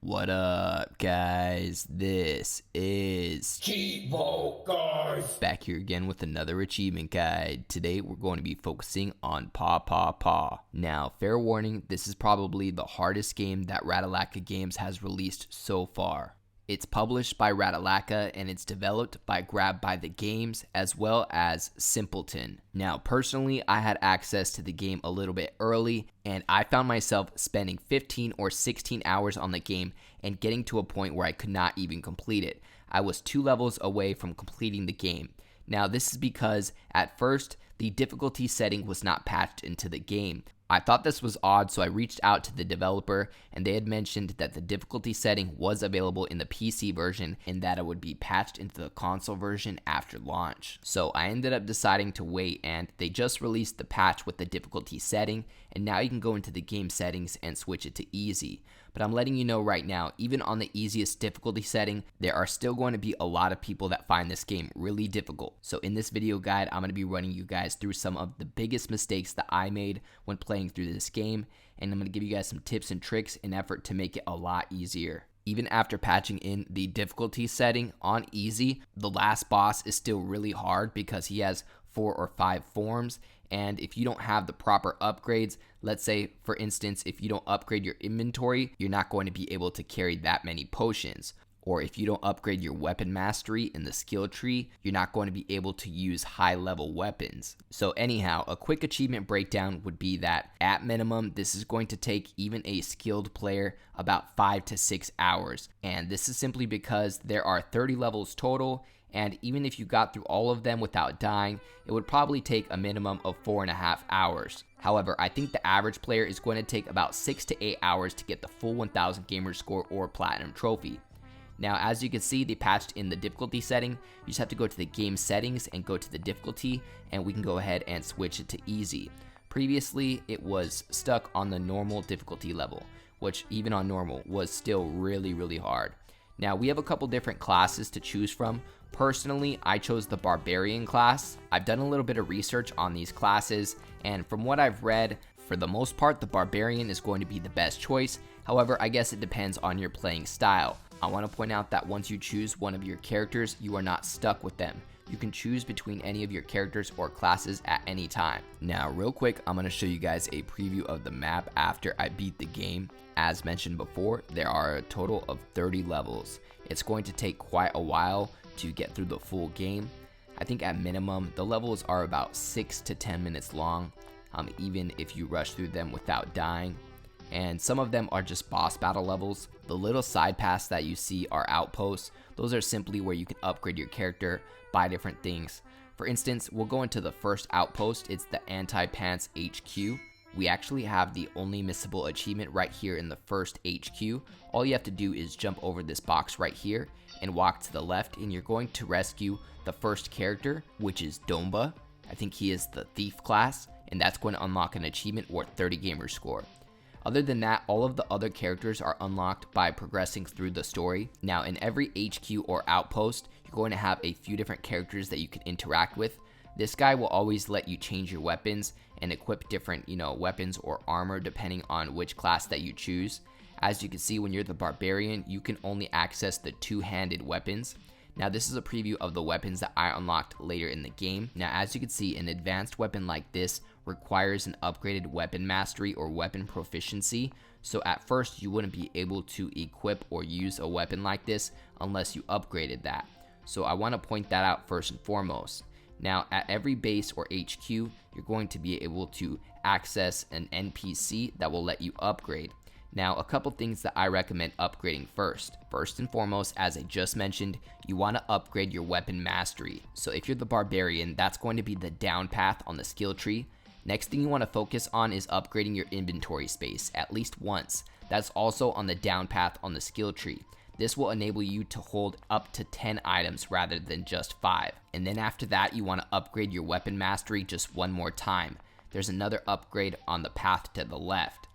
What up, guys? This is Cheevo, guys! Back here again with another achievement guide. Today we're going to be focusing on Paw Paw Paw. Now, fair warning, this is probably the hardest game that Ratalaika Games has released so far. It's published by Ratalaika and it's developed by Grab by the Games as well as Simpleton. Now, personally, I had access to the game a little bit early and I found myself spending 15 or 16 hours on the game and getting to a point where I could not even complete it. I was 2 levels away from completing the game. Now, this is because at first, the difficulty setting was not patched into the game. I thought this was odd, so I reached out to the developer and they had mentioned that the difficulty setting was available in the PC version and that it would be patched into the console version after launch. So I ended up deciding to wait, and they just released the patch with the difficulty setting, and now you can go into the game settings and switch it to easy. But I'm letting you know right now, even on the easiest difficulty setting, there are still going to be a lot of people that find this game really difficult. So in this video guide, I'm going to be running you guys through some of the biggest mistakes that I made when playing through this game, and I'm going to give you guys some tips and tricks in effort to make it a lot easier. Even after patching in the difficulty setting on easy, the last boss is still really hard because he has 4 or 5 forms, and if you don't have the proper upgrades, let's say for instance if you don't upgrade your inventory, you're not going to be able to carry that many potions. Or if you don't upgrade your weapon mastery in the skill tree, you're not going to be able to use high level weapons. So anyhow, a quick achievement breakdown would be that at minimum, this is going to take even a skilled player about 5 to 6 hours. And this is simply because there are 30 levels total, and even if you got through all of them without dying, it would probably take a minimum of 4.5 hours. However, I think the average player is going to take about 6 to 8 hours to get the full 1000 gamer score or platinum trophy. Now, as you can see, they patched in the difficulty setting. You just have to go to the game settings and go to the difficulty, and we can go ahead and switch it to easy. Previously, it was stuck on the normal difficulty level, which even on normal was still really hard. Now, we have a couple different classes to choose from. Personally, I chose the Barbarian class. I've done a little bit of research on these classes, and from what I've read, for the most part, the Barbarian is going to be the best choice. However, I guess it depends on your playing style. I want to point out that once you choose one of your characters, you are not stuck with them. You can choose between any of your characters or classes at any time. Now, real quick, I'm going to show you guys a preview of the map after I beat the game. As mentioned before, there are a total of 30 levels. It's going to take quite a while to get through the full game. I think at minimum, the levels are about 6 to 10 minutes long, even if you rush through them without dying. And some of them are just boss battle levels. The little side paths that you see are outposts. Those are simply where you can upgrade your character, buy different things. For instance, we'll go into the first outpost. It's the Anti-Pants HQ. We actually have the only missable achievement right here in the first HQ. All you have to do is jump over this box right here and walk to the left, and you're going to rescue the first character, which is Domba. I think he is the thief class, and that's going to unlock an achievement worth 30 gamer score. Other than that, all of the other characters are unlocked by progressing through the story. Now, in every HQ or outpost, you're going to have a few different characters that you can interact with. This guy will always let you change your weapons and equip different, weapons or armor depending on which class that you choose. As you can see, when you're the Barbarian, you can only access the 2-handed weapons. Now, this is a preview of the weapons that I unlocked later in the game. Now, as you can see, an advanced weapon like this requires an upgraded weapon mastery or weapon proficiency. So at first, you wouldn't be able to equip or use a weapon like this unless you upgraded that. So I want to point that out first and foremost. Now, at every base or HQ, you're going to be able to access an NPC that will let you upgrade. Now, a couple things that I recommend upgrading first. First and foremost, as I just mentioned, you want to upgrade your weapon mastery. So if you're the Barbarian, that's going to be the down path on the skill tree. Next thing you want to focus on is upgrading your inventory space at least once. That's also on the down path on the skill tree. This will enable you to hold up to 10 items rather than just 5. And then after that, you want to upgrade your weapon mastery just one more time. There's another upgrade on the path to the left.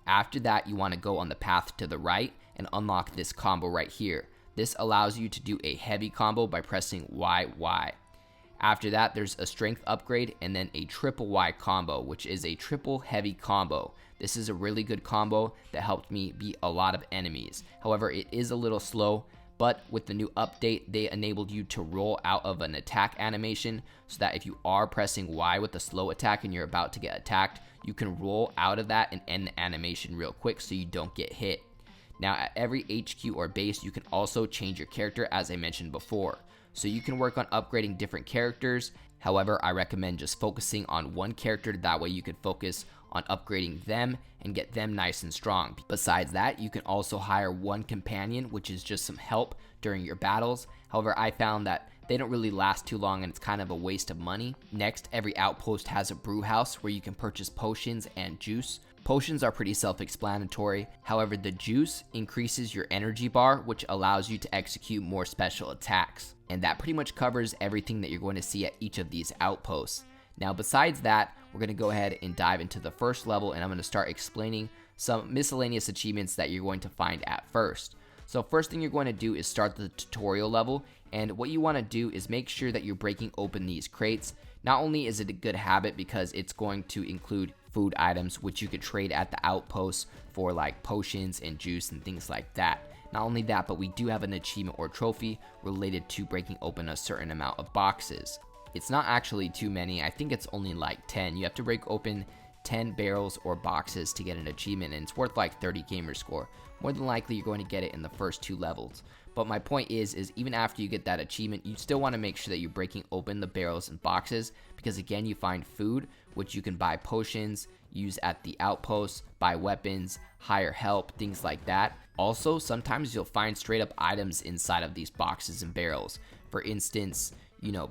After that, you want to go on the path to the right and unlock this combo right here. This allows you to do a heavy combo by pressing YY. After that, there's a strength upgrade and then a triple Y combo, which is a triple heavy combo. This is a really good combo that helped me beat a lot of enemies. However, it is a little slow, but with the new update, they enabled you to roll out of an attack animation so that if you are pressing Y with a slow attack and you're about to get attacked, you can roll out of that and end the animation real quick so you don't get hit. Now, at every HQ or base, you can also change your character, as I mentioned before. So you can work on upgrading different characters. However, I recommend just focusing on one character. That way you can focus on upgrading them and get them nice and strong. Besides that, you can also hire one companion, which is just some help during your battles. However, I found that they don't really last too long and it's kind of a waste of money. Next, every outpost has a brew house where you can purchase potions and juice. Potions are pretty self-explanatory. However, the juice increases your energy bar, which allows you to execute more special attacks. And that pretty much covers everything that you're going to see at each of these outposts. Now, besides that, we're going to go ahead and dive into the first level, and I'm going to start explaining some miscellaneous achievements that you're going to find at first. So first thing you're going to do is start the tutorial level, and what you want to do is make sure that you're breaking open these crates. Not only is it a good habit because it's going to include food items, which you could trade at the outposts for like potions and juice and things like that. Not only that, but we do have an achievement or trophy related to breaking open a certain amount of boxes. It's not actually too many. I think it's only like 10. You have to break open 10 barrels or boxes to get an achievement, and it's worth like 30 gamer score. More than likely, you're going to get it in the first 2 levels. But my point is even after you get that achievement, you still want to make sure that you're breaking open the barrels and boxes, because again, you find food, which you can buy potions, use at the outposts, buy weapons, hire help, things like that. Also, sometimes you'll find straight up items inside of these boxes and barrels. For instance,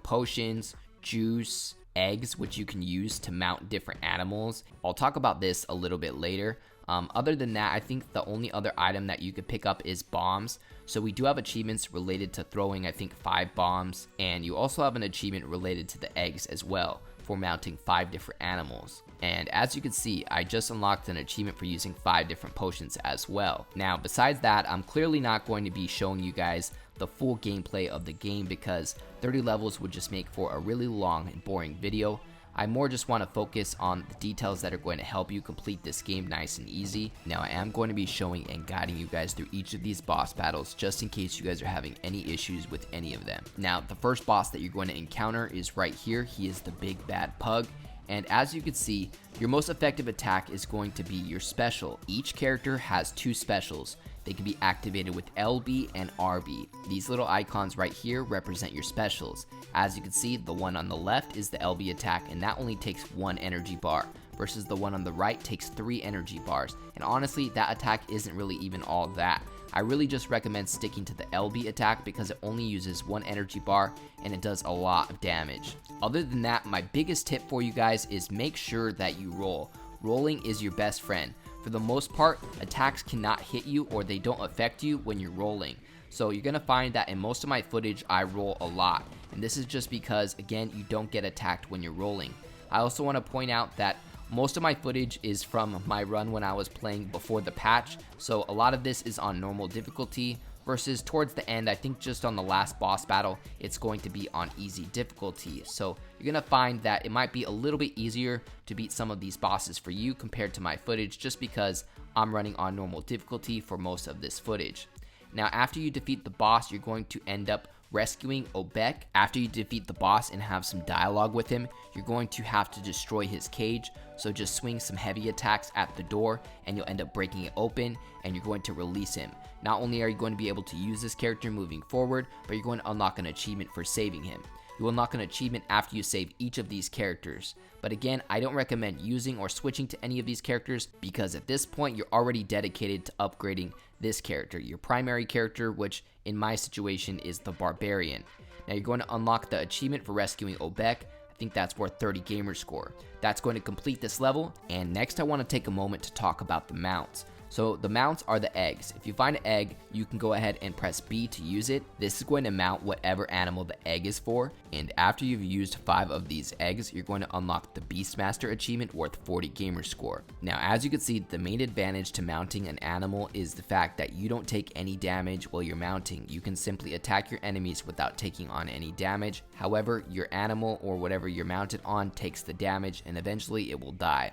potions, juice, eggs, which you can use to mount different animals. I'll talk about this a little bit later. Other than that, I think the only other item that you could pick up is bombs. So we do have achievements related to throwing, I think, 5 bombs. And you also have an achievement related to the eggs as well for mounting 5 different animals. And as you can see, I just unlocked an achievement for using 5 different potions as well. Now, besides that, I'm clearly not going to be showing you guys the full gameplay of the game because 30 levels would just make for a really long and boring video. I more just want to focus on the details that are going to help you complete this game nice and easy. Now, I am going to be showing and guiding you guys through each of these boss battles just in case you guys are having any issues with any of them. Now, the first boss that you're going to encounter is right here. He is the big bad pug. And as you can see, your most effective attack is going to be your special. Each character has 2 specials. They can be activated with LB and RB. These little icons right here represent your specials. As you can see, the one on the left is the LB attack, and that only takes 1 energy bar, versus the one on the right takes 3 energy bars. And honestly, that attack isn't really even all that. I really just recommend sticking to the LB attack because it only uses 1 energy bar and it does a lot of damage. Other than that, my biggest tip for you guys is make sure that you roll. Rolling is your best friend. For the most part, attacks cannot hit you or they don't affect you when you're rolling. So you're going to find that in most of my footage, I roll a lot. And this is just because, again, you don't get attacked when you're rolling. I also want to point out that most of my footage is from my run when I was playing before the patch. So a lot of this is on normal difficulty versus towards the end, I think just on the last boss battle, it's going to be on easy difficulty. So you're going to find that it might be a little bit easier to beat some of these bosses for you compared to my footage just because I'm running on normal difficulty for most of this footage. Now, after you defeat the boss, you're going to end up rescuing Obek. After you defeat the boss and have some dialogue with him, you're going to have to destroy his cage. So just swing some heavy attacks at the door and you'll end up breaking it open and you're going to release him. Not only are you going to be able to use this character moving forward, but you're going to unlock an achievement for saving him. You will unlock an achievement after you save each of these characters. But again, I don't recommend using or switching to any of these characters because at this point you're already dedicated to upgrading this character, your primary character, which in my situation is the Barbarian. Now you're going to unlock the achievement for rescuing Obek. I think that's worth 30 gamer score. That's going to complete this level, and next I want to take a moment to talk about the mounts. So the mounts are the eggs. If you find an egg, you can go ahead and press B to use it. This is going to mount whatever animal the egg is for, and after you've used 5 of these eggs, you're going to unlock the Beastmaster achievement worth 40 gamer score. Now, as you can see, the main advantage to mounting an animal is the fact that you don't take any damage while you're mounting. You can simply attack your enemies without taking on any damage. However, your animal or whatever you're mounted on takes the damage and eventually it will die.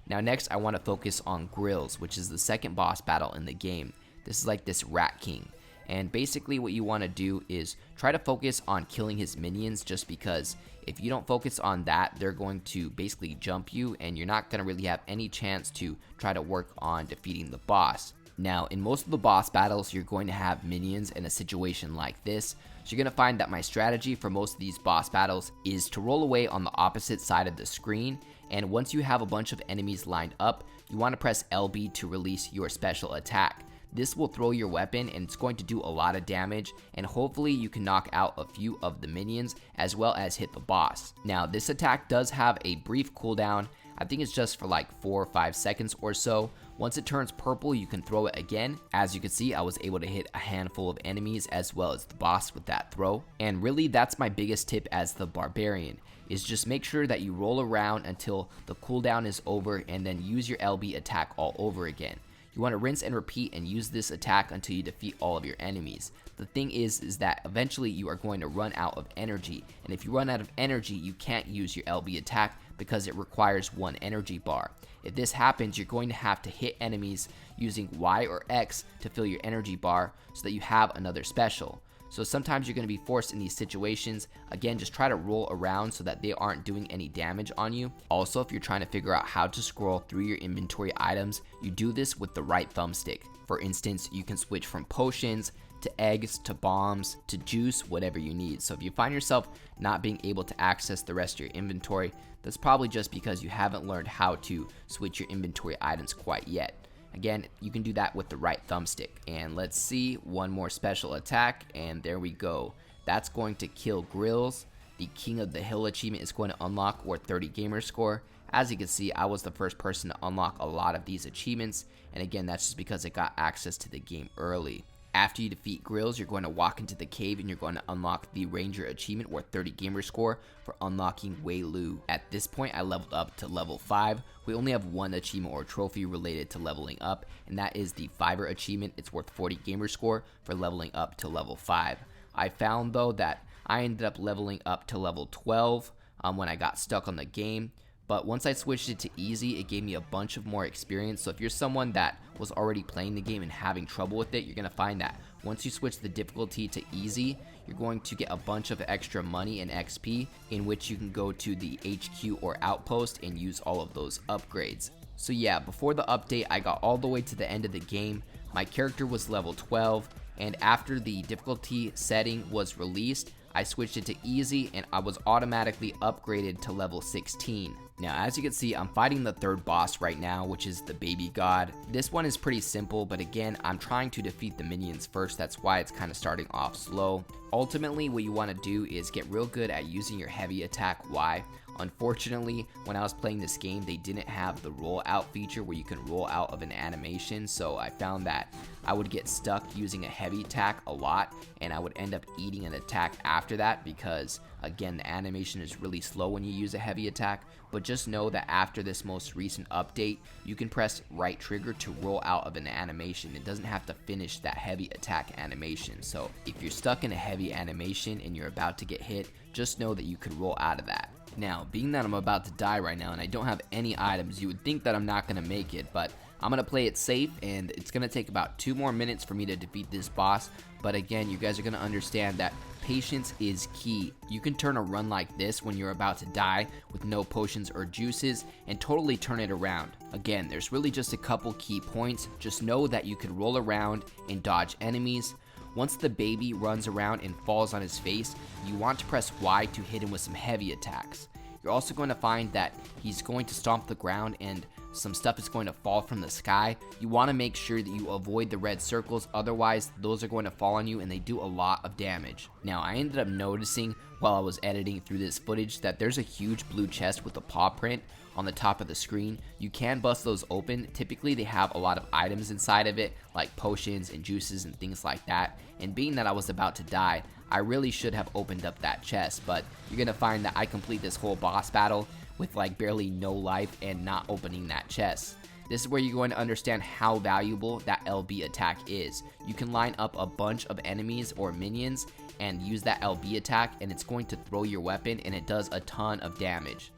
Now next, I want to focus on Grills, which is the second boss battle in the game. This is like this Rat King. And basically what you want to do is try to focus on killing his minions, just because if you don't focus on that, they're going to basically jump you and you're not going to really have any chance to try to work on defeating the boss. Now, in most of the boss battles, you're going to have minions in a situation like this. So you're going to find that my strategy for most of these boss battles is to roll away on the opposite side of the screen. And once you have a bunch of enemies lined up, you want to press LB to release your special attack. This will throw your weapon and it's going to do a lot of damage, and hopefully you can knock out a few of the minions as well as hit the boss. Now, this attack does have a brief cooldown. I think it's just for like 4 or 5 seconds or so. Once it turns purple, you can throw it again. As you can see, I was able to hit a handful of enemies as well as the boss with that throw. And really, that's my biggest tip as the barbarian, is just make sure that you roll around until the cooldown is over and then use your LB attack all over again. You want to rinse and repeat and use this attack until you defeat all of your enemies. The thing is that eventually you are going to run out of energy, and if you run out of energy, you can't use your LB attack because it requires 1 energy bar. If this happens, you're going to have to hit enemies using Y or X to fill your energy bar so that you have another special. So sometimes you're going to be forced in these situations. Again, just try to roll around so that they aren't doing any damage on you. Also, if you're trying to figure out how to scroll through your inventory items, you do this with the right thumbstick. For instance, you can switch from potions to eggs to bombs to juice, whatever you need. So if you find yourself not being able to access the rest of your inventory, that's probably just because you haven't learned how to switch your inventory items quite yet. Again, you can do that with the right thumbstick. And let's see, one more special attack, and there we go. That's going to kill Grills. The King of the Hill achievement is going to unlock worth 30 gamer score. As you can see, I was the first person to unlock a lot of these achievements, and again, that's just because I got access to the game early. After you defeat Grills, you're going to walk into the cave and you're going to unlock the Ranger achievement worth 30 gamer score for unlocking Wei Lu. At this point, I leveled up to level 5. We only have 1 achievement or trophy related to leveling up, and that is the Fiver achievement. It's worth 40 gamer score for leveling up to level 5. I found though that I ended up leveling up to level 12 when I got stuck on the game. But once I switched it to easy, it gave me a bunch of more experience. So if you're someone that was already playing the game and having trouble with it, you're going to find that once you switch the difficulty to easy, you're going to get a bunch of extra money and XP, in which you can go to the HQ or outpost and use all of those upgrades. So yeah, before the update, I got all the way to the end of the game. My character was level 12, and after the difficulty setting was released, I switched it to easy and I was automatically upgraded to level 16. Now, as you can see, I'm fighting the 3rd boss right now, which is the Baby God. This one is pretty simple, but again, I'm trying to defeat the minions first. That's why it's kind of starting off slow. Ultimately, what you want to do is get real good at using your heavy attack Y. Unfortunately, when I was playing this game, they didn't have the roll out feature where you can roll out of an animation, so I found that I would get stuck using a heavy attack a lot, and I would end up eating an attack after that because, again, the animation is really slow when you use a heavy attack. But just know that after this most recent update, you can press right trigger to roll out of an animation. It doesn't have to finish that heavy attack animation. So if you're stuck in a heavy animation and you're about to get hit, just know that you could roll out of that. Now, being that I'm about to die right now and I don't have any items, you would think that I'm not going to make it, but I'm going to play it safe, and it's going to take about 2 more minutes for me to defeat this boss. But again, you guys are going to understand that patience is key. You can turn a run like this when you're about to die with no potions or juices and totally turn it around. Again, there's really just a couple key points. Just know that you can roll around and dodge enemies. Once the baby runs around and falls on his face, you want to press Y to hit him with some heavy attacks. You're also going to find that he's going to stomp the ground, and some stuff is going to fall from the sky. You want to make sure that you avoid the red circles, otherwise those are going to fall on you and they do a lot of damage. Now I ended up noticing while I was editing through this footage that there's a huge blue chest with a paw print on the top of the screen. You can bust those open. Typically they have a lot of items inside of it, like potions and juices and things like that, and being that I was about to die, I really should have opened up that chest, but you're gonna find that I complete this whole boss battle with like barely no life and not opening that chest. This is where you're going to understand how valuable that LB attack is. You can line up a bunch of enemies or minions and use that LB attack, and it's going to throw your weapon, and it does a ton of damage.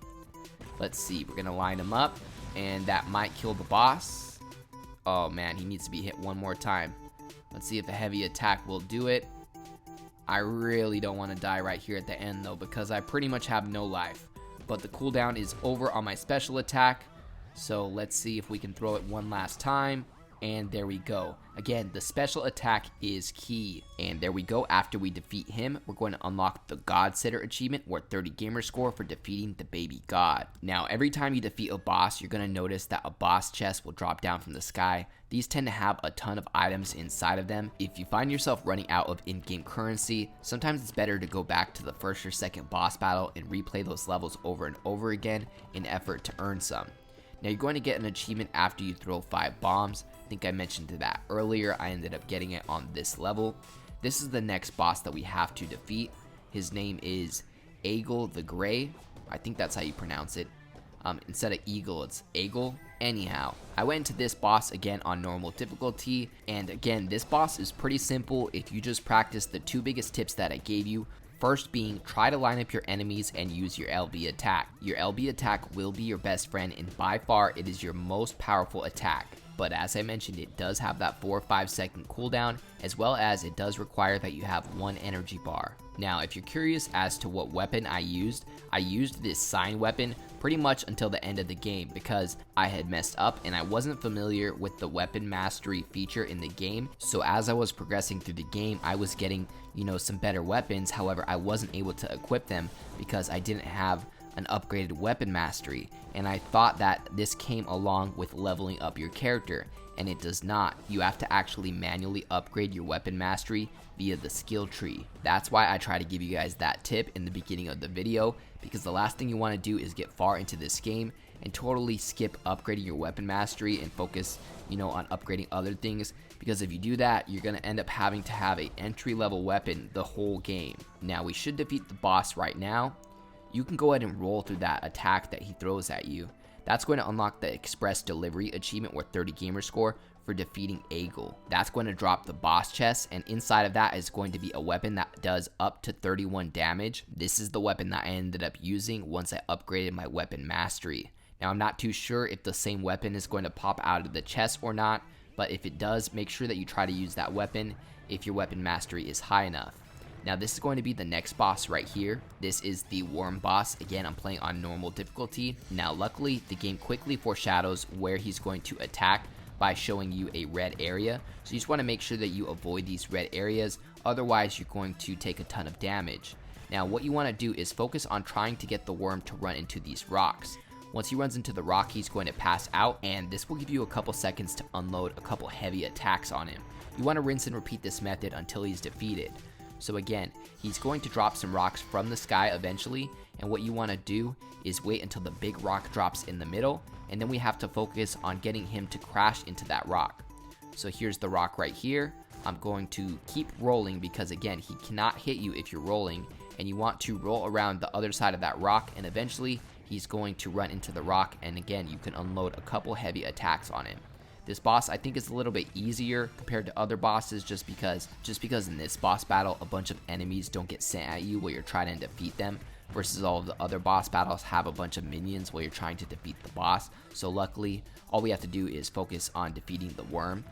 Let's see, we're gonna line him up, and that might kill the boss. Oh man, he needs to be hit one more time. Let's see if the heavy attack will do it. I really don't want to die right here at the end though, because I pretty much have no life. But the cooldown is over on my special attack, so let's see if we can throw it one last time. And there we go. Again, the special attack is key. And there we go. After we defeat him, we're going to unlock the God Sitter achievement, or 30 gamer score for defeating the baby god. Now, every time you defeat a boss, you're going to notice that a boss chest will drop down from the sky. These tend to have a ton of items inside of them. If you find yourself running out of in-game currency, sometimes it's better to go back to the first or second boss battle and replay those levels over and over again in effort to earn some. Now you're going to get an achievement after you throw 5 bombs. I think I mentioned that earlier. I ended up getting it on this level. This is the next boss that we have to defeat. His name is Eagle the Grey. I think that's how you pronounce it. Instead of Eagle, it's Eagle. Anyhow, I went into this boss again on normal difficulty, and again, this boss is pretty simple if you just practice the 2 biggest tips that I gave you. First being, try to line up your enemies and use your LB attack. Your LB attack will be your best friend, and by far it is your most powerful attack. But as I mentioned, it does have that 4 or 5 second cooldown, as well as it does require that you have 1 energy bar. Now, if you're curious as to what weapon I used this sign weapon pretty much until the end of the game, because I had messed up and I wasn't familiar with the weapon mastery feature in the game. So as I was progressing through the game, I was getting, some better weapons. However, I wasn't able to equip them because I didn't have an upgraded weapon mastery, and I thought that this came along with leveling up your character, and it does not. You have to actually manually upgrade your weapon mastery via the skill tree. That's why I try to give you guys that tip in the beginning of the video, because the last thing you want to do is get far into this game and totally skip upgrading your weapon mastery and focus, on upgrading other things, because if you do that, you're going to end up having to have an entry-level weapon the whole game. Now, we should defeat the boss right now. You can go ahead and roll through that attack that he throws at you. That's going to unlock the Express Delivery achievement, or 30 gamer score for defeating Eagle. That's going to drop the boss chest, and inside of that is going to be a weapon that does up to 31 damage. This is the weapon that I ended up using once I upgraded my weapon mastery. Now, I'm not too sure if the same weapon is going to pop out of the chest or not, but if it does, make sure that you try to use that weapon if your weapon mastery is high enough. Now this is going to be the next boss right here. This is the worm boss. Again, I'm playing on normal difficulty. Now luckily, the game quickly foreshadows where he's going to attack by showing you a red area. So you just want to make sure that you avoid these red areas, otherwise you're going to take a ton of damage. Now what you want to do is focus on trying to get the worm to run into these rocks. Once he runs into the rock, he's going to pass out, and this will give you a couple seconds to unload a couple heavy attacks on him. You want to rinse and repeat this method until he's defeated. So again, he's going to drop some rocks from the sky eventually, and what you want to do is wait until the big rock drops in the middle, and then we have to focus on getting him to crash into that rock. So here's the rock right here. I'm going to keep rolling because again, he cannot hit you if you're rolling, and you want to roll around the other side of that rock, and eventually he's going to run into the rock, and again, you can unload a couple heavy attacks on him. This boss I think is a little bit easier compared to other bosses just because in this boss battle a bunch of enemies don't get sent at you while you're trying to defeat them, versus all of the other boss battles have a bunch of minions while you're trying to defeat the boss. So luckily all we have to do is focus on defeating the worm.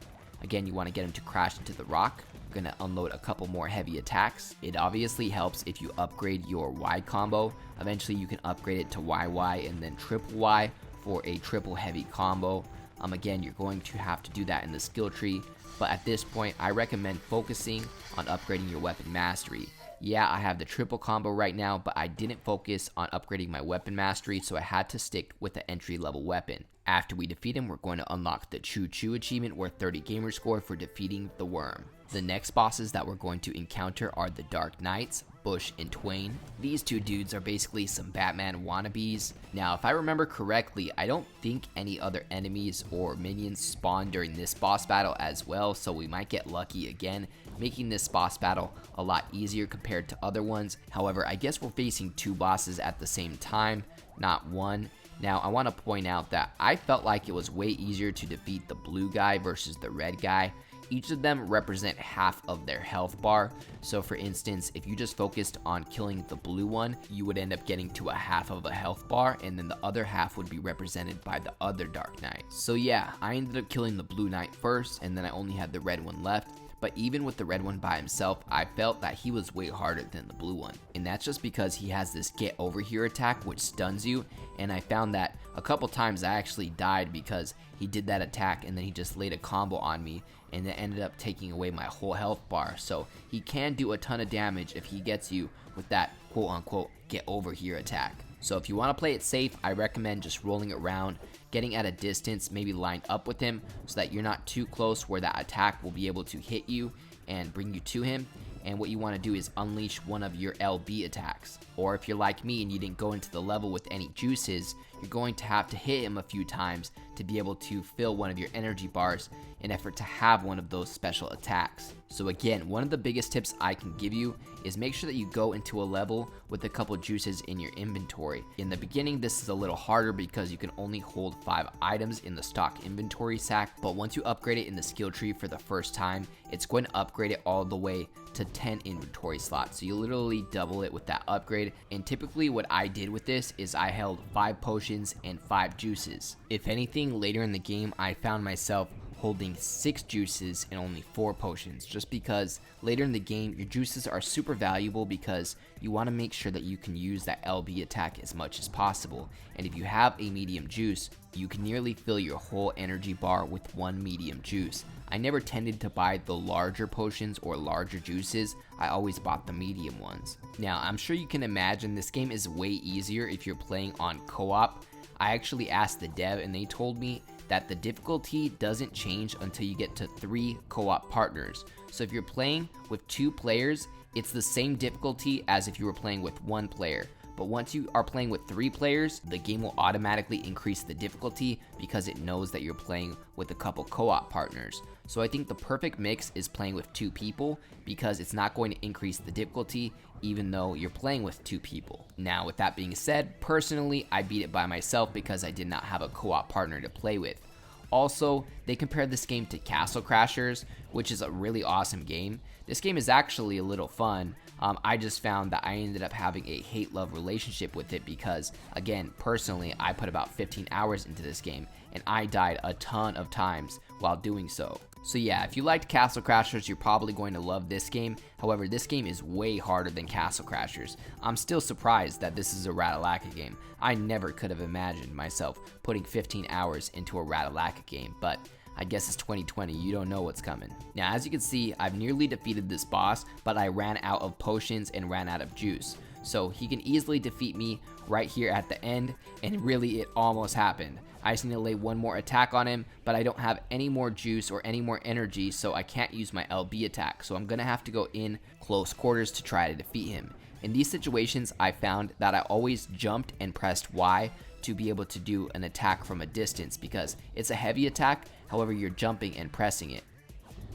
Again, you want to get him to crash into the rock. We're going to unload a couple more heavy attacks. It obviously helps if you upgrade your Y combo. Eventually you can upgrade it to YY and then triple Y for a triple heavy combo. Again, you're going to have to do that in the skill tree, but at this point, I recommend focusing on upgrading your weapon mastery. Yeah, I have the triple combo right now, but I didn't focus on upgrading my weapon mastery, so I had to stick with the entry level weapon. After we defeat him, we're going to unlock the Choo Choo achievement worth 30 gamer score for defeating the worm. The next bosses that we're going to encounter are the Dark Knights, Bush and Twain. These two dudes are basically some Batman wannabes. Now, if I remember correctly, I don't think any other enemies or minions spawn during this boss battle as well, so we might get lucky again, making this boss battle a lot easier compared to other ones. However, I guess we're facing two bosses at the same time, not one. Now, I want to point out that I felt like it was way easier to defeat the blue guy versus the red guy. Each of them represent half of their health bar. So for instance, if you just focused on killing the blue one, you would end up getting to a half of a health bar, and then the other half would be represented by the other Dark Knight. So yeah, I ended up killing the blue knight first, and then I only had the red one left. But even with the red one by himself, I felt that he was way harder than the blue one. And that's just because he has this get over here attack which stuns you, and I found that a couple times I actually died because he did that attack and then he just laid a combo on me, and it ended up taking away my whole health bar. So he can do a ton of damage if he gets you with that quote unquote get over here attack. So if you want to play it safe, I recommend just rolling around, getting at a distance, maybe lined up with him so that you're not too close where that attack will be able to hit you and bring you to him. And what you want to do is unleash one of your LB attacks. Or if you're like me and you didn't go into the level with any juices, you're going to have to hit him a few times to be able to fill one of your energy bars in effort to have one of those special attacks. So again, one of the biggest tips I can give you is make sure that you go into a level with a couple juices in your inventory. In the beginning, this is a little harder because you can only hold 5 items in the stock inventory sack, but once you upgrade it in the skill tree for the first time, it's going to upgrade it all the way to 10 inventory slots. So you literally double it with that upgrade. And typically what I did with this is I held 5 potions and 5 juices. If anything, later in the game, I found myself holding 6 juices and only 4 potions, just because later in the game your juices are super valuable because you want to make sure that you can use that LB attack as much as possible. And if you have a medium juice, you can nearly fill your whole energy bar with one medium juice. I never tended to buy the larger potions or larger juices, I always bought the medium ones. Now, I'm sure you can imagine this game is way easier if you're playing on co-op. I actually asked the dev and they told me that the difficulty doesn't change until you get to 3 co-op partners. So if you're playing with 2 players, it's the same difficulty as if you were playing with 1 player. But once you are playing with 3 players, the game will automatically increase the difficulty because it knows that you're playing with a couple co-op partners. So I think the perfect mix is playing with 2 people because it's not going to increase the difficulty even though you're playing with 2 people. Now, with that being said, personally, I beat it by myself because I did not have a co-op partner to play with. Also, they compared this game to Castle Crashers, which is a really awesome game. This game is actually a little fun. I just found that I ended up having a hate-love relationship with it because, again, personally, I put about 15 hours into this game and I died a ton of times while doing so. So yeah, if you liked Castle Crashers, you're probably going to love this game. However, this game is way harder than Castle Crashers. I'm still surprised that this is a Ratalaika game. I never could have imagined myself putting 15 hours into a Ratalaika game, but I guess it's 2020, you don't know what's coming. Now, as you can see, I've nearly defeated this boss, but I ran out of potions and ran out of juice. So he can easily defeat me right here at the end, and really it almost happened. I just need to lay one more attack on him, but I don't have any more juice or any more energy, so I can't use my LB attack. So I'm gonna have to go in close quarters to try to defeat him. In these situations, I found that I always jumped and pressed Y to be able to do an attack from a distance because it's a heavy attack, however you're jumping and pressing it.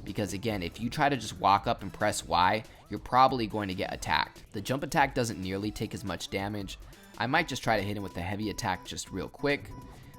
Because again, if you try to just walk up and press Y, you're probably going to get attacked. The jump attack doesn't nearly take as much damage. I might just try to hit him with a heavy attack just real quick.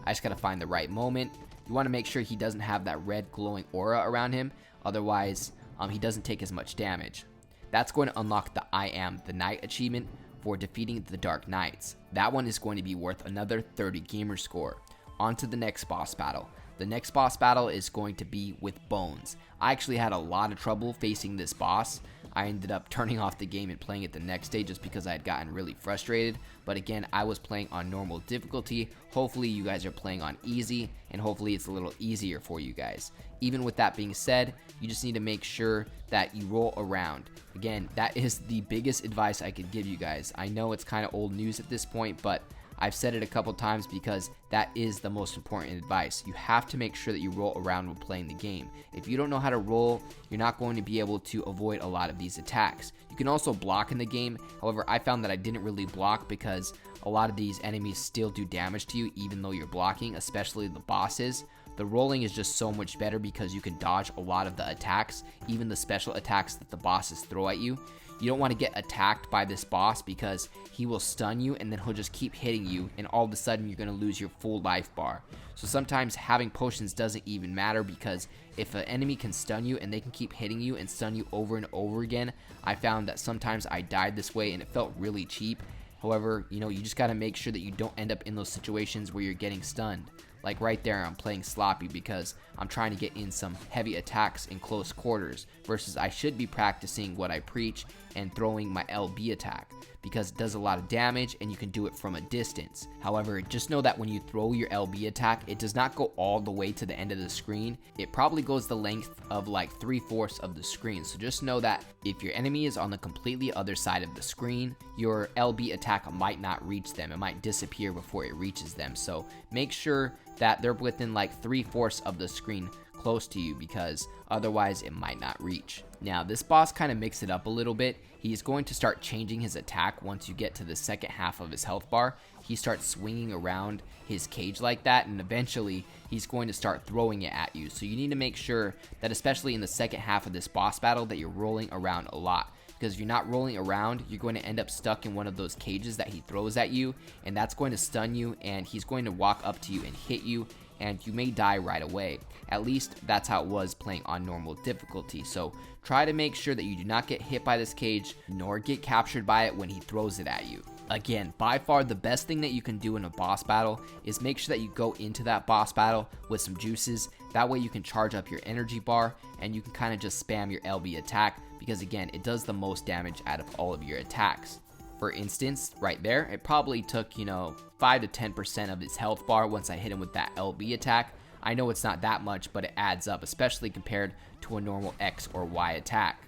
I just gotta find the right moment. You wanna make sure he doesn't have that red glowing aura around him, otherwise he doesn't take as much damage. That's going to unlock the I Am the Knight achievement for defeating the Dark Knights. That one is going to be worth another 30 gamer score. On to the next boss battle. The next boss battle is going to be with Bones. I actually had a lot of trouble facing this boss. I ended up turning off the game and playing it the next day just because I had gotten really frustrated. But again, I was playing on normal difficulty. Hopefully you guys are playing on easy, and hopefully it's a little easier for you guys. Even with that being said, you just need to make sure that you roll around. Again, that is the biggest advice I could give you guys. I know it's kind of old news at this point, but I've said it a couple times because that is the most important advice. You have to make sure that you roll around when playing the game. If you don't know how to roll, you're not going to be able to avoid a lot of these attacks. You can also block in the game. However, I found that I didn't really block because a lot of these enemies still do damage to you even though you're blocking, especially the bosses. The rolling is just so much better because you can dodge a lot of the attacks, even the special attacks that the bosses throw at you. You don't want to get attacked by this boss because he will stun you and then he'll just keep hitting you, and all of a sudden you're going to lose your full life bar. So sometimes having potions doesn't even matter, because if an enemy can stun you and they can keep hitting you and stun you over and over again, I found that sometimes I died this way and it felt really cheap. However, you just got to make sure that you don't end up in those situations where you're getting stunned. Like right there, I'm playing sloppy because I'm trying to get in some heavy attacks in close quarters, versus I should be practicing what I preach and throwing my LB attack, because it does a lot of damage and you can do it from a distance. However, just know that when you throw your LB attack, it does not go all the way to the end of the screen. It probably goes the length of like 3/4 of the screen. So just know that if your enemy is on the completely other side of the screen, your LB attack might not reach them. It might disappear before it reaches them. So make sure that they're within like 3/4 of the screen close to you, because otherwise it might not reach. Now this boss kind of mixed it up a little bit. He's going to start changing his attack once you get to the second half of his health bar. He starts swinging around his cage like that, and eventually he's going to start throwing it at you. So you need to make sure that, especially in the second half of this boss battle, that you're rolling around a lot. Because if you're not rolling around, you're going to end up stuck in one of those cages that he throws at you, and that's going to stun you, and he's going to walk up to you and hit you, and you may die right away. At least that's how it was playing on normal difficulty. So try to make sure that you do not get hit by this cage, nor get captured by it when he throws it at you. Again, by far the best thing that you can do in a boss battle is make sure that you go into that boss battle with some juices. That way you can charge up your energy bar and you can kind of just spam your LB attack, because again, it does the most damage out of all of your attacks. For instance, right there, it probably took, 5 to 10% of his health bar once I hit him with that LB attack. I know it's not that much, but it adds up, especially compared to a normal X or Y attack.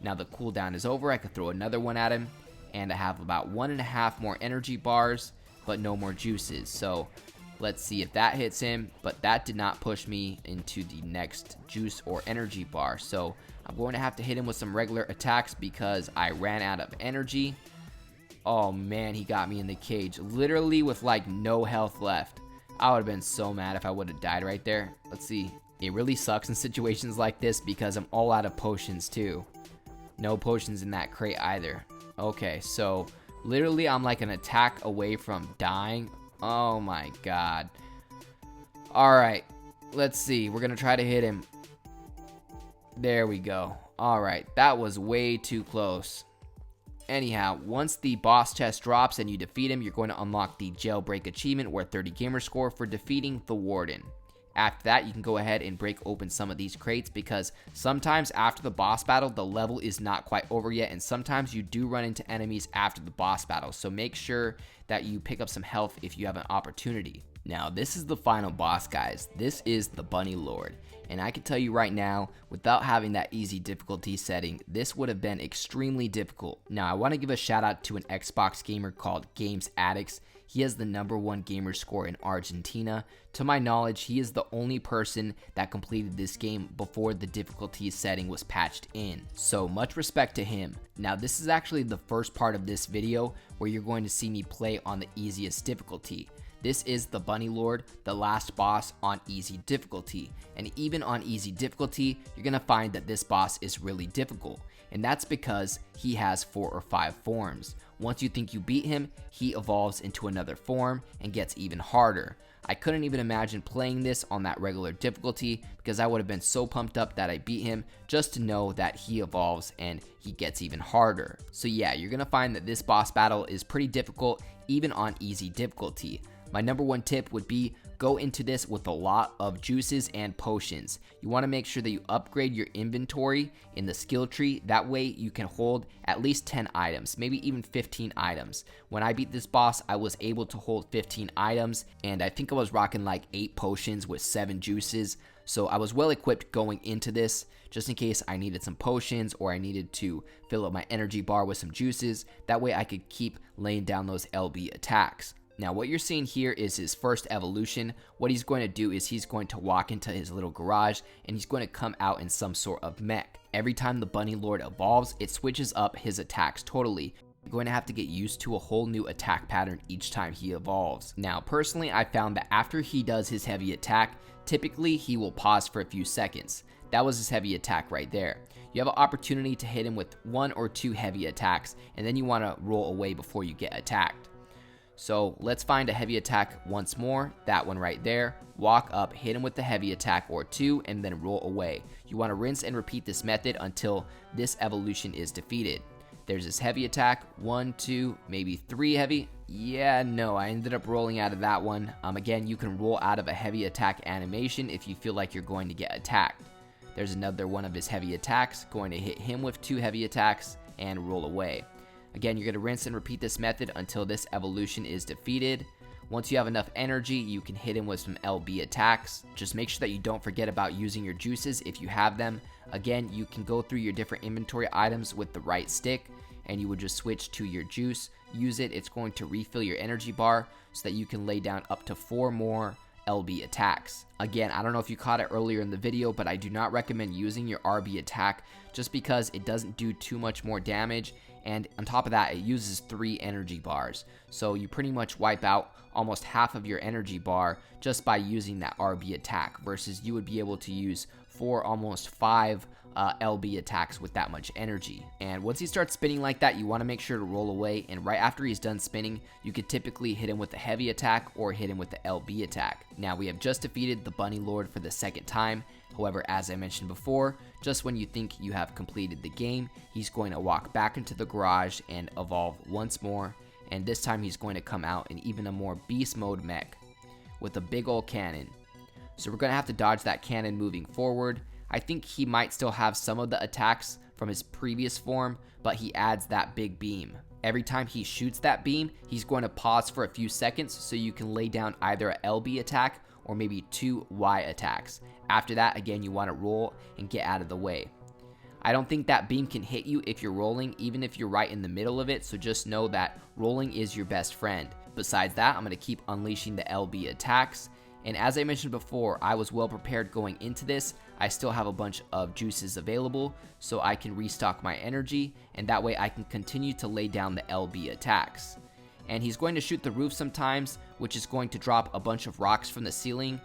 Now the cooldown is over, I could throw another one at him, and I have about 1.5 more energy bars, but no more juices. So let's see if that hits him, but that did not push me into the next juice or energy bar. So I'm going to have to hit him with some regular attacks because I ran out of energy. Oh man, he got me in the cage, literally with like no health left. I would have been so mad if I would have died right there. Let's see. It really sucks in situations like this because I'm all out of potions too. No potions in that crate either. Okay, so literally I'm like an attack away from dying. Oh my god. Alright, let's see. We're gonna try to hit him. There we go. Alright, that was way too close. Anyhow, once the boss chest drops and you defeat him, you're going to unlock the jailbreak achievement worth 30 gamer score for defeating the Warden. After that, you can go ahead and break open some of these crates, because sometimes after the boss battle, the level is not quite over yet, and sometimes you do run into enemies after the boss battle, so make sure that you pick up some health if you have an opportunity. Now, this is the final boss, guys. This is the Bunny Lord. And I can tell you right now, without having that easy difficulty setting, this would have been extremely difficult. Now, I want to give a shout out to an Xbox gamer called Games Addicts. He has the #1 gamer score in Argentina. To my knowledge, he is the only person that completed this game before the difficulty setting was patched in. So much respect to him. Now, this is actually the first part of this video where you're going to see me play on the easiest difficulty. This is the Bunny Lord, the last boss on easy difficulty. And even on easy difficulty, you're going to find that this boss is really difficult. And that's because he has 4 or 5 forms. Once you think you beat him, he evolves into another form and gets even harder. I couldn't even imagine playing this on that regular difficulty, because I would have been so pumped up that I beat him just to know that he evolves and he gets even harder. So yeah, you're going to find that this boss battle is pretty difficult even on easy difficulty. My #1 tip would be go into this with a lot of juices and potions. You want to make sure that you upgrade your inventory in the skill tree. That way you can hold at least 10 items, maybe even 15 items. When I beat this boss, I was able to hold 15 items, and I think I was rocking like 8 potions with 7 juices. So I was well equipped going into this, just in case I needed some potions or I needed to fill up my energy bar with some juices. That way I could keep laying down those LB attacks. Now what you're seeing here is his first evolution. What he's going to do is he's going to walk into his little garage and he's going to come out in some sort of mech. Every time the Bunny Lord evolves, it switches up his attacks totally. You're going to have to get used to a whole new attack pattern each time he evolves. Now personally, I found that after he does his heavy attack, typically he will pause for a few seconds. That was his heavy attack right there. You have an opportunity to hit him with 1 or 2 heavy attacks, and then you want to roll away before you get attacked. So let's find a heavy attack once more, that one right there. Walk up, hit him with the heavy attack or 2, and then roll away. You want to rinse and repeat this method until this evolution is defeated. There's this heavy attack, 1, 2, maybe 3 heavy. Yeah, no, I ended up rolling out of that one. Again, you can roll out of a heavy attack animation if you feel like you're going to get attacked. There's another one of his heavy attacks, going to hit him with 2 heavy attacks and roll away. Again, you're going to rinse and repeat this method until this evolution is defeated. Once you have enough energy, you can hit him with some LB attacks. Just make sure that you don't forget about using your juices if you have them. Again, you can go through your different inventory items with the right stick, and you would just switch to your juice. Use it, it's going to refill your energy bar so that you can lay down up to 4 more LB attacks. Again, I don't know if you caught it earlier in the video, but I do not recommend using your RB attack just because it doesn't do too much more damage, and on top of that, it uses 3 energy bars. So you pretty much wipe out almost half of your energy bar just by using that RB attack, versus you would be able to use 4, almost 5 LB attacks with that much energy. And once he starts spinning like that, you want to make sure to roll away, and right after he's done spinning, you could typically hit him with the heavy attack or hit him with the LB attack. Now we have just defeated the Bunny Lord for the 2nd time. However, as I mentioned before, just when you think you have completed the game, he's going to walk back into the garage and evolve once more, and this time he's going to come out in even a more beast mode mech with a big old cannon. So we're going to have to dodge that cannon moving forward. I think he might still have some of the attacks from his previous form, but he adds that big beam. Every time he shoots that beam, he's going to pause for a few seconds so you can lay down either a LB attack or maybe 2 Y attacks. After that, again, you want to roll and get out of the way. I don't think that beam can hit you if you're rolling, even if you're right in the middle of it, so just know that rolling is your best friend. Besides that, I'm going to keep unleashing the LB attacks. And as I mentioned before, I was well prepared going into this. I still have a bunch of juices available, so I can restock my energy, and that way I can continue to lay down the LB attacks. And he's going to shoot the roof sometimes, which is going to drop a bunch of rocks from the ceiling.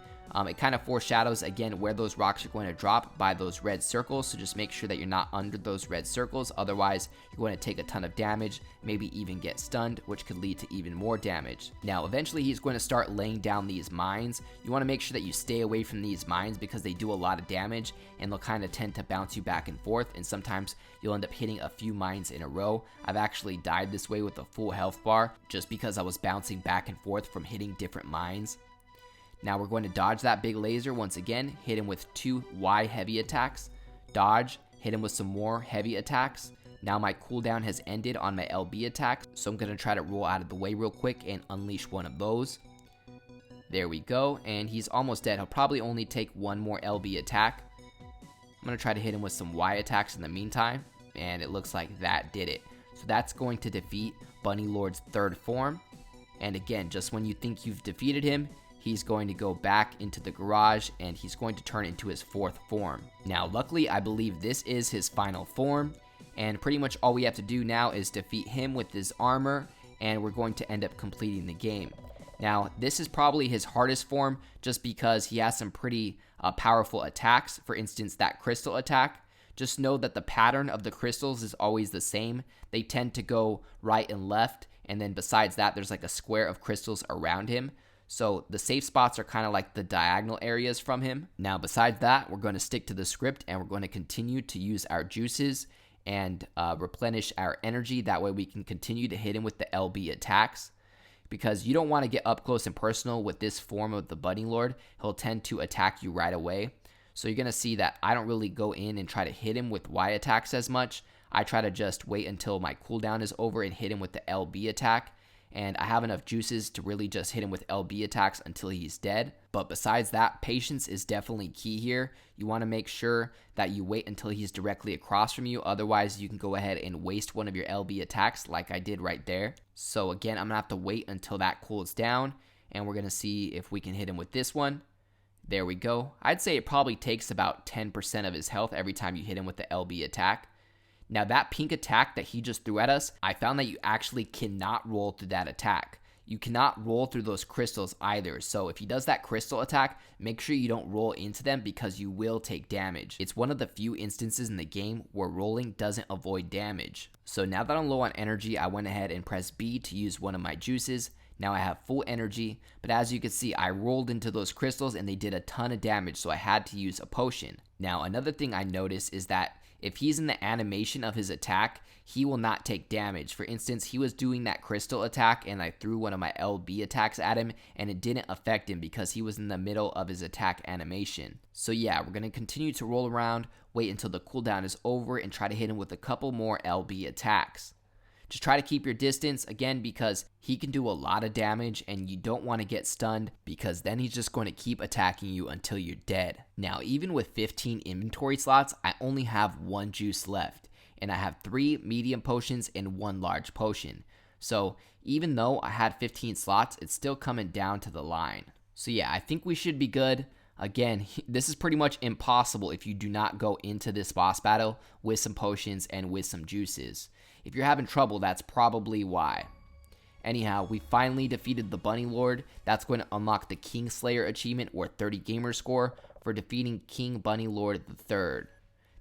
It kind of foreshadows again where those rocks are going to drop by those red circles, so just make sure that you're not under those red circles, otherwise you're going to take a ton of damage, maybe even get stunned, which could lead to even more damage. Now eventually he's going to start laying down these mines. You want to make sure that you stay away from these mines because they do a lot of damage and they'll kind of tend to bounce you back and forth, and sometimes you'll end up hitting a few mines in a row. I've actually died this way with a full health bar just because I was bouncing back and forth from hitting different mines. Now we're going to dodge that big laser once again, hit him with 2 Y heavy attacks, dodge, hit him with some more heavy attacks. Now my cooldown has ended on my LB attack, so I'm going to try to roll out of the way real quick and unleash one of those. There we go, and he's almost dead. He'll probably only take 1 more LB attack. I'm going to try to hit him with some Y attacks in the meantime, and it looks like that did it. So that's going to defeat Bunny Lord's 3rd form. And again, just when you think you've defeated him, he's going to go back into the garage and he's going to turn into his 4th form. Now, luckily, I believe this is his final form, and pretty much all we have to do now is defeat him with his armor, and we're going to end up completing the game. Now, this is probably his hardest form just because he has some pretty powerful attacks. For instance, that crystal attack. Just know that the pattern of the crystals is always the same. They tend to go right and left, and then besides that, there's like a square of crystals around him. So the safe spots are kind of like the diagonal areas from him. Now, besides that, we're going to stick to the script and we're going to continue to use our juices and replenish our energy. That way we can continue to hit him with the LB attacks, because you don't want to get up close and personal with this form of the Bunny Lord. He'll tend to attack you right away. So you're going to see that I don't really go in and try to hit him with Y attacks as much. I try to just wait until my cooldown is over and hit him with the LB attack. and I have enough juices to really just hit him with LB attacks until he's dead. But besides that, patience is definitely key here. You want to make sure that you wait until he's directly across from you. Otherwise, you can go ahead and waste one of your LB attacks like I did right there. So again, I'm going to have to wait until that cools down, and we're going to see if we can hit him with this one. There we go. I'd say it probably takes about 10% of his health every time you hit him with the LB attack. Now that pink attack that he just threw at us, I found that you actually cannot roll through that attack. You cannot roll through those crystals either. So if he does that crystal attack, make sure you don't roll into them because you will take damage. It's one of the few instances in the game where rolling doesn't avoid damage. So now that I'm low on energy, I went ahead and pressed B to use one of my juices. Now I have full energy, but as you can see, I rolled into those crystals and they did a ton of damage, so I had to use a potion. Now another thing I noticed is that if he's in the animation of his attack, he will not take damage. For instance, he was doing that crystal attack and I threw one of my LB attacks at him and it didn't affect him because he was in the middle of his attack animation. So yeah, we're going to continue to roll around, wait until the cooldown is over, and try to hit him with a couple more LB attacks. Just try to keep your distance, again, because he can do a lot of damage and you don't want to get stunned because then he's just going to keep attacking you until you're dead. Now, even with 15 inventory slots, I only have 1 juice left, and I have 3 medium potions and 1 large potion. So even though I had 15 slots, it's still coming down to the line. So yeah, I think we should be good. Again, this is pretty much impossible if you do not go into this boss battle with some potions and with some juices. If you're having trouble, that's probably why. Anyhow, we finally defeated the Bunny Lord. That's going to unlock the King Slayer achievement or 30 gamer score for defeating King Bunny Lord III.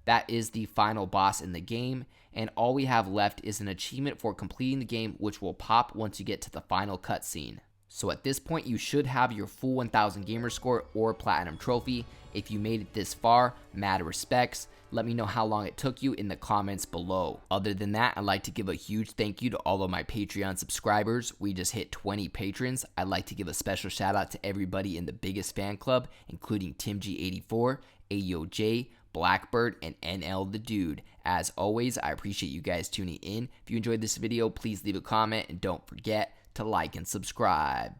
That is the final boss in the game, and all we have left is an achievement for completing the game, which will pop once you get to the final cutscene. So at this point, you should have your full 1000 gamer score or platinum trophy. If you made it this far, mad respects. Let me know how long it took you in the comments below. Other than that, I'd like to give a huge thank you to all of my Patreon subscribers. We just hit 20 patrons. I'd like to give a special shout out to everybody in the biggest fan club, including TimG84, AyoJ, Blackbird, and NL the Dude. As always, I appreciate you guys tuning in. If you enjoyed this video, please leave a comment and don't forget to like and subscribe.